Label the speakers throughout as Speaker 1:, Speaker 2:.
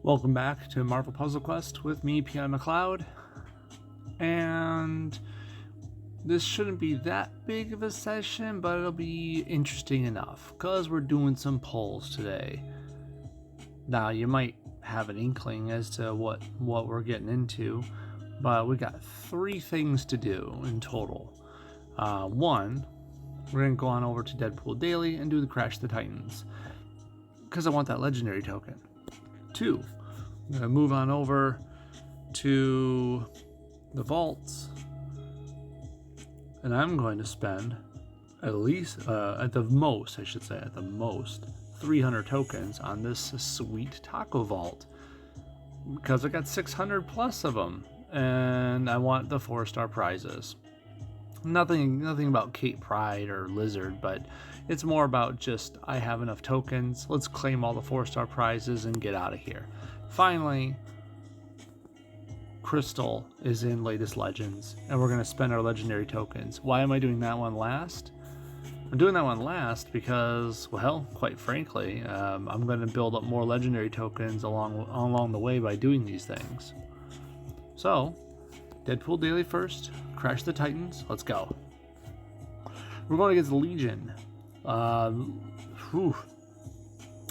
Speaker 1: Welcome back to Marvel Puzzle Quest with me, P.I. McLeod. And this shouldn't be that big of a session, but it'll be interesting enough because we're doing some polls today. Now, you might have an inkling as to what we're getting into, but we got 3 things to do in total. 1, we're going to go on over to Deadpool Daily and do the Crash the Titans because I want that legendary token. 2, I'm going to move on over to the vaults, and I'm going to spend at the most 300 tokens on this sweet taco vault because I got 600 plus of them, and I want the 4-star prizes. Nothing about Kate Pryde or Lizard, but it's more about just I have enough tokens. Let's claim all the 4-star prizes and get out of here. Finally, Crystal is in Latest Legends, and we're going to spend our legendary tokens. Why am I doing that one last? I'm doing that one last because, well, quite frankly, I'm going to build up more legendary tokens along the way by doing these things. So, Deadpool Daily first, Crash the Titans, let's go. We're going against Legion.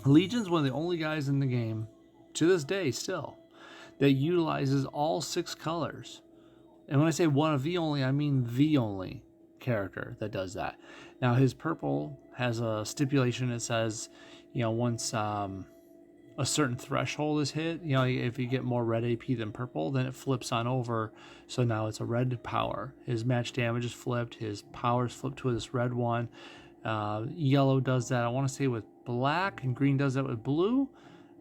Speaker 1: Legion's one of the only guys in the game, to this day still, that utilizes all 6 colors. And when I say one of the only, I mean the only character that does that. Now, his purple has a stipulation that says, once a certain threshold is hit, if you get more red AP than purple, then it flips on over. So now it's a red power. His match damage is flipped. His power is flipped to this red one. Yellow does that, I want to say, with black, and green does that with blue.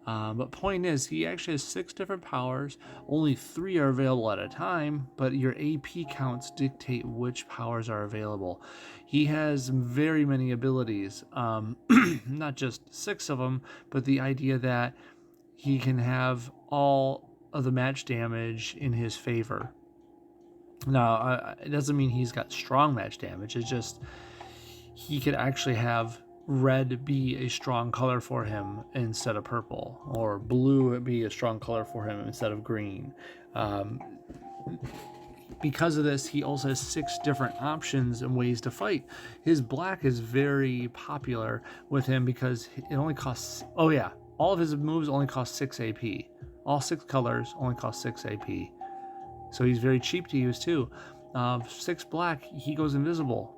Speaker 1: But point is, he actually has 6 different powers. Only 3 are available at a time, but your AP counts dictate which powers are available. He has very many abilities, not just 6 of them, but the idea that he can have all of the match damage in his favor. Now, it doesn't mean he's got strong match damage. It's just he could actually have red be a strong color for him instead of purple, or blue be a strong color for him instead of green. Because of this, he also has 6 different options and ways to fight. His black is very popular with him because it only costs, all of his moves only cost 6 AP. All 6 colors only cost 6 AP. So he's very cheap to use too. 6 black, he goes invisible.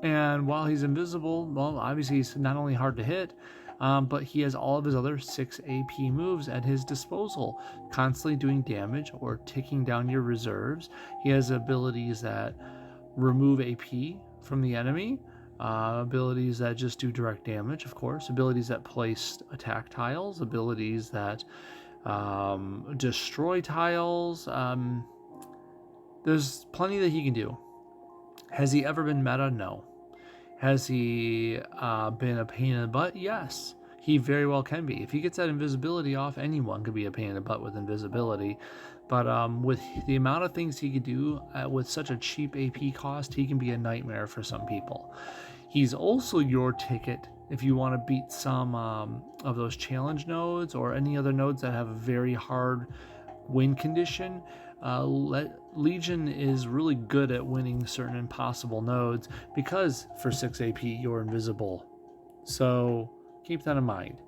Speaker 1: And while he's invisible, well, obviously he's not only hard to hit, but he has all of his other 6 AP moves at his disposal, constantly doing damage or ticking down your reserves. He has abilities that remove AP from the enemy, abilities that just do direct damage, of course, abilities that place attack tiles, abilities that destroy tiles. There's plenty that he can do. Has he ever been meta? No. Has he been a pain in the butt? Yes, he very well can be. If he gets that invisibility off, anyone could be a pain in the butt with invisibility. But with the amount of things he could do with such a cheap AP cost, he can be a nightmare for some people. He's also your ticket if you want to beat some of those challenge nodes or any other nodes that have a very hard win condition. Legion is really good at winning certain impossible nodes because for 6 AP you're invisible. So keep that in mind.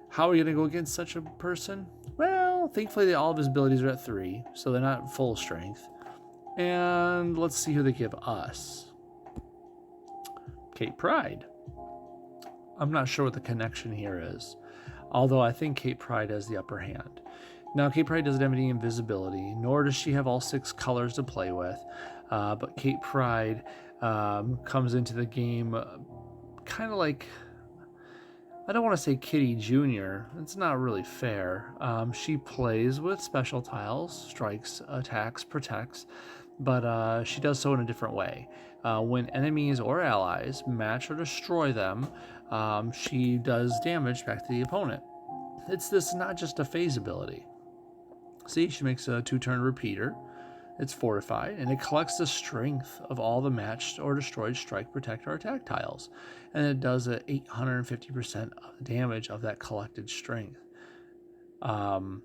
Speaker 1: How are you going to go against such a person? Well, thankfully all of his abilities are at 3, so they're not full strength. And let's see who they give us. Kate Pryde. I'm not sure what the connection here is, although I think Kate Pryde has the upper hand. Now, Kate Pryde doesn't have any invisibility, nor does she have all 6 colors to play with, but Kate Pryde comes into the game kind of like, I don't want to say Kitty Jr., it's not really fair. She plays with special tiles, strikes, attacks, protects, but she does so in a different way. When enemies or allies match or destroy them, she does damage back to the opponent. This is not just a phase ability. See, she makes a 2-turn repeater. It's fortified, and it collects the strength of all the matched or destroyed strike, protect, or attack tiles. And it does 850% of the damage of that collected strength. Um,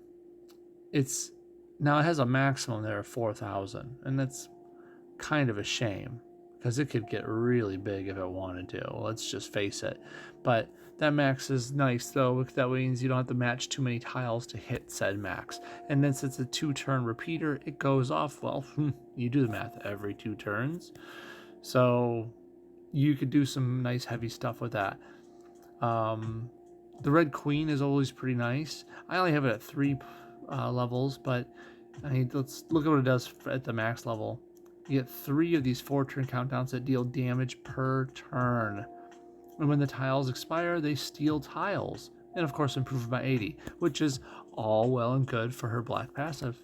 Speaker 1: it's now it has a maximum there of 4,000, and that's kind of a shame because it could get really big if it wanted to. Let's just face it. But that max is nice though. That means you don't have to match too many tiles to hit said max. And then since it's a 2-turn repeater, it goes off, well, you do the math, every 2 turns. So you could do some nice heavy stuff with that. The Red Queen is always pretty nice. I only have it at 3 levels, but I mean, let's look at what it does at the max level. You get 3 of these 4-turn countdowns that deal damage per turn. And when the tiles expire, they steal tiles. And of course, improve by 80, which is all well and good for her black passive.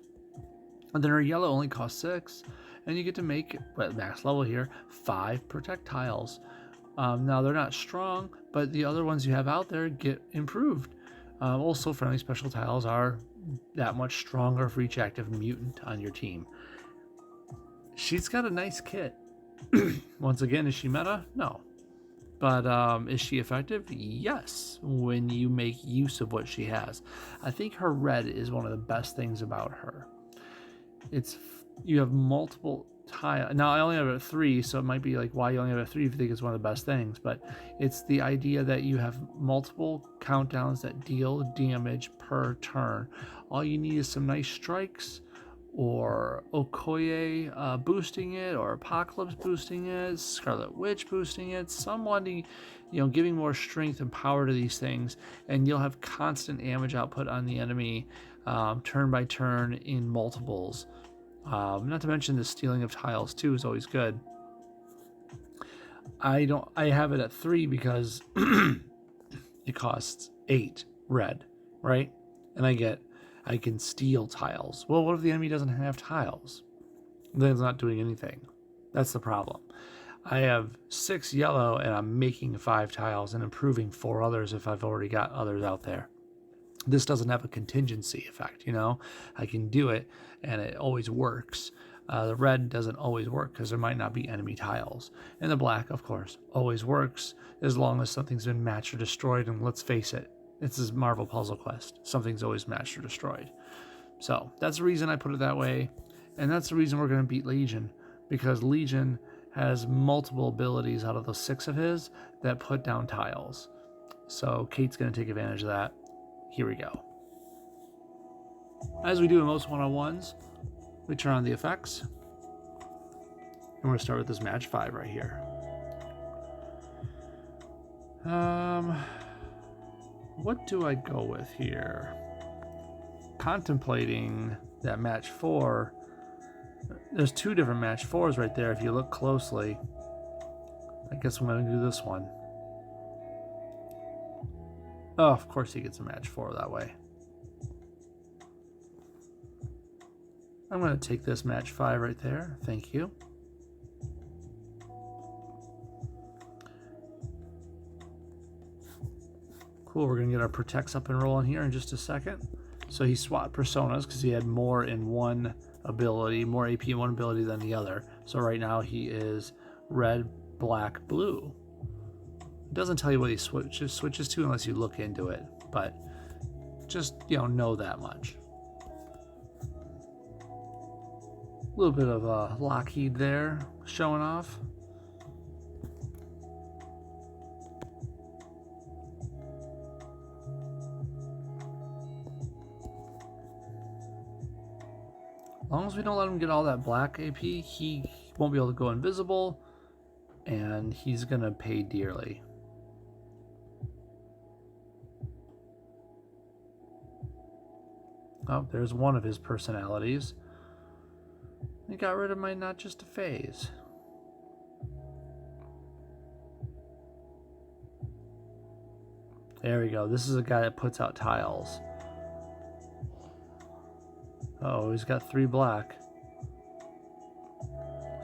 Speaker 1: And then her yellow only costs 6, and you get to make, at max level here, 5 protect tiles. Now, they're not strong, but the other ones you have out there get improved. Also, friendly special tiles are that much stronger for each active mutant on your team. She's got a nice kit. Once again, is she meta? No. But is she effective? Yes, when you make use of what she has. I think her red is one of the best things about her. You have multiple tiles. Now, I only have a 3, so it might be like why you only have a 3 if you think it's one of the best things. But it's the idea that you have multiple countdowns that deal damage per turn. All you need is some nice strikes, or Okoye boosting it, or Apocalypse boosting it, Scarlet Witch boosting it, somebody, giving more strength and power to these things, and you'll have constant damage output on the enemy, turn by turn in multiples. Not to mention the stealing of tiles too is always good. I have it at 3 because it costs 8 red, right? And I can steal tiles. Well, what if the enemy doesn't have tiles? Then it's not doing anything. That's the problem. I have 6 yellow, and I'm making 5 tiles and improving 4 others if I've already got others out there. This doesn't have a contingency effect, I can do it, and it always works. The red doesn't always work because there might not be enemy tiles. And the black, of course, always works as long as something's been matched or destroyed, and let's face it, it's this Marvel Puzzle Quest. Something's always matched or destroyed. So that's the reason I put it that way. And that's the reason we're going to beat Legion. Because Legion has multiple abilities out of the 6 of his that put down tiles. So Kate's going to take advantage of that. Here we go. As we do in most one-on-ones, we turn on the effects. And we're going to start with this match 5 right here. What do I go with here? Contemplating that match 4. There's 2 different match 4s right there if you look closely. I guess I'm going to do this one. Oh, of course he gets a match 4 that way. I'm going to take this match 5 right there. Thank you. Cool, we're going to get our protects up and rolling here in just a second. So he swapped personas because he had more in one ability, more AP in one ability than the other. So right now he is red, black, blue. It doesn't tell you what he switches to unless you look into it, but just, know that much. A little bit of Lockheed there showing off. As long as we don't let him get all that black AP, he won't be able to go invisible, and he's going to pay dearly. Oh, there's one of his personalities. He got rid of my not just a phase. There we go. This is a guy that puts out tiles. Oh, he's got 3 black.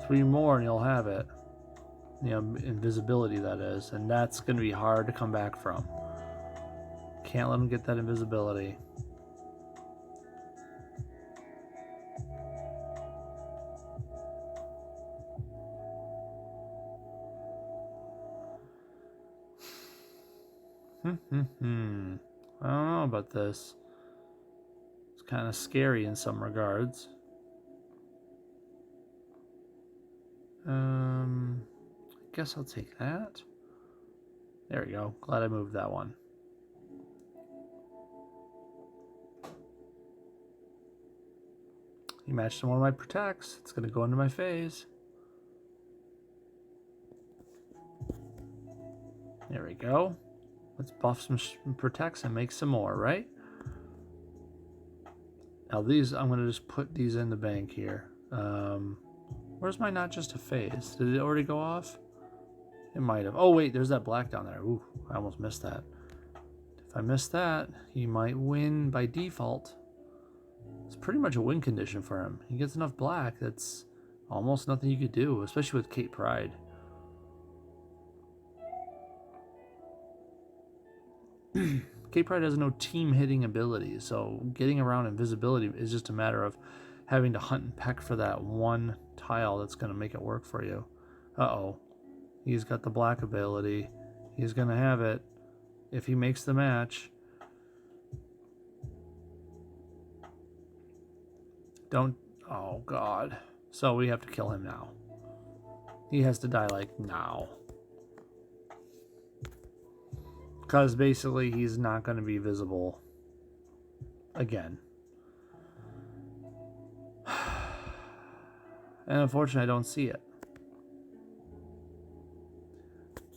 Speaker 1: 3 more and he'll have it. Invisibility, that is. And that's going to be hard to come back from. Can't let him get that invisibility. I don't know about this. kind of scary in some regards. I guess I'll take that. There we go. Glad I moved that one. He matched one of my protects. It's going to go into my phase. There we go. Let's buff some protects and make some more, right? Now these, I'm going to just put these in the bank here. Where's my not just a phase? Did it already go off? It might have. Oh wait, there's that black down there. Ooh, I almost missed that. If I miss that, he might win by default. It's pretty much a win condition for him. He gets enough black, that's almost nothing you could do, especially with Kate Pryde. Kate Pryde has no team hitting ability, so getting around invisibility is just a matter of having to hunt and peck for that one tile that's going to make it work for you. Uh-oh. He's got the black ability. He's going to have it if he makes the match. Don't... Oh, God. So we have to kill him now. He has to die, like, now. Because basically he's not going to be visible again. And unfortunately I don't see it.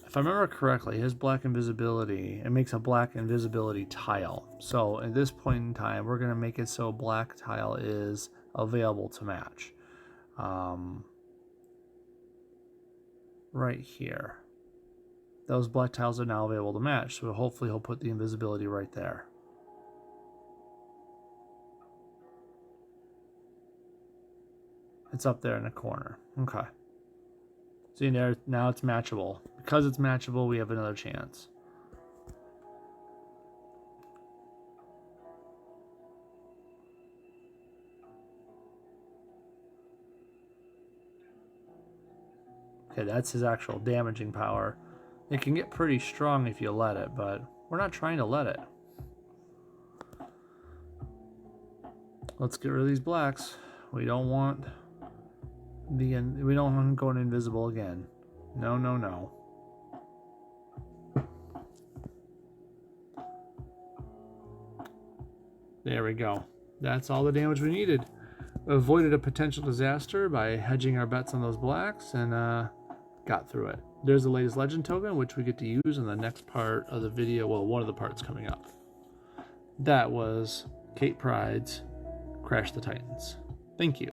Speaker 1: If I remember correctly, his black invisibility, it makes a black invisibility tile. So at this point in time, we're going to make it so black tile is available to match. Right here. Those black tiles are now available to match, so hopefully he'll put the invisibility right there. It's up there in the corner. Okay. See there, now it's matchable. Because it's matchable, we have another chance. Okay, that's his actual damaging power. It can get pretty strong if you let it, but we're not trying to let it. Let's get rid of these blacks. We don't want we don't want him going invisible again. No, no, no. There we go. That's all the damage we needed. We avoided a potential disaster by hedging our bets on those blacks and got through it. There's the latest legend token, which we get to use in the next part of the video. Well, one of the parts coming up. That was Kate Pryde's Crash the Titans. Thank you.